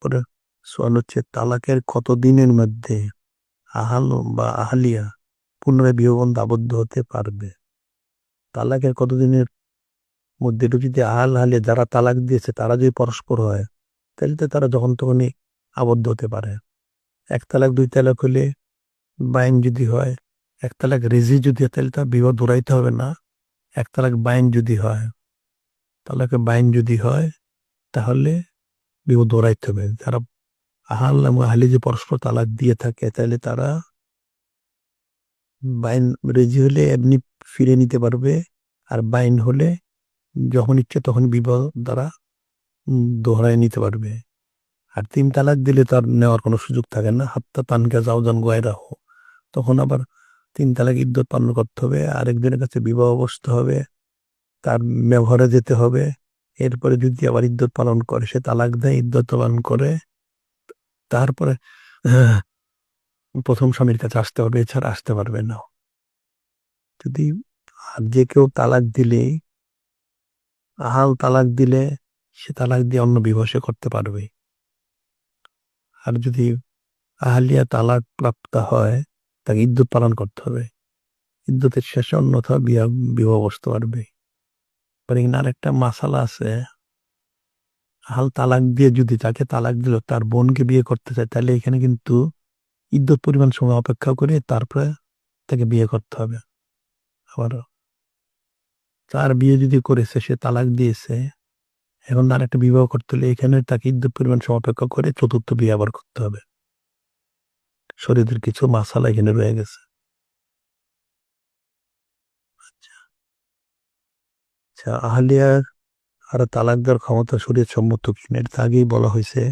পরে সওয়াল হচ্ছে তালাকের কতদিনের মধ্যে আহাল বা আহলিয়া পুনরায় বিবাহবন্ধে আবদ্ধ হতে পারবে? তালাকের কতদিনের মধ্যে এটা যদি আহলিয়া যারা তালাক দিয়েছে তারা যদি পরস্পর হয় তাহলে তো তারা যখন তখনই আবদ্ধ হতে পারে। এক তালাক দুই তালাক হলে বাইন যদি হয়, এক তালাক রেজি যদি হয় তাহলে তার বিবাহ দৌড়াইতে হবে না। এক তালাক বাইন যদি হয়, তালাকে বাইন যদি হয় তাহলে বিবাহ দৌড়াইতে হবে। যারা আহাল এবং আহলি যে পরস্পর তালাক দিয়ে থাকে তাহলে তারা বাইন রেজি হলে এমনি ফিরে নিতে পারবে, আর বাইন হলে যখন ইচ্ছে তখন বিবাহ দ্বারা দোহরায় নিতে পারবে। আর তিন তালাক দিলে তার নেওয়ার কোনো সুযোগ থাকে না, হাত্তা তানকা জাওজান গয়রাহ। তখন আবার তিন তালাক ইদ্যত পালন করতে হবে, আরেকজনের কাছে বিবাহ বসতে হবে, তার ব্যবহারে যেতে হবে। এরপরে যদি আবার ইদ্যত পালন করে, সে তালাক দেয়, ইদ্যত পালন করে, তারপরে প্রথম স্বামীর কাছে আসতে পারবে, এছাড়া আসতে পারবে না। যদি আর যে কেউ তালাক দিলে, আহাল তালাক দিলে সে তালাক দিয়ে অন্য বিবাহ সে করতে পারবে। আর যদি আহলিয়া তালাক প্রাপ্ত হয় তাকে ইদ্যত পালন করতে হবে, ইদ্যতের শেষে অন্যথা বিবাহ বসতে পারবে। এখানে আরেকটা মাসালা আছে, আহাল তালাক দিয়ে যদি তাকে তালাক দিল তার বোনকে বিয়ে করতে চায় তাহলে এখানে কিন্তু ইদ্যত পরিমাণ সময় অপেক্ষা করে তারপরে তাকে বিয়ে করতে হবে। আবার তার বিয়ে যদি করেছে, সে তালাক দিয়েছে, এখন আর একটা বিবাহ করতে হলে এখানে তাকে ইদ্যত পরিমাণ সময় অপেক্ষা করে চতুর্থ বিয়ে আবার করতে হবে। শরীরের কিছু মাসালা এখানে রয়ে গেছে। আচ্ছা, আহলিয়ার আর তালাক দেওয়ার ক্ষমতা শরীয়ত সম্মত কিনা এটা আগেই বলা হয়েছে।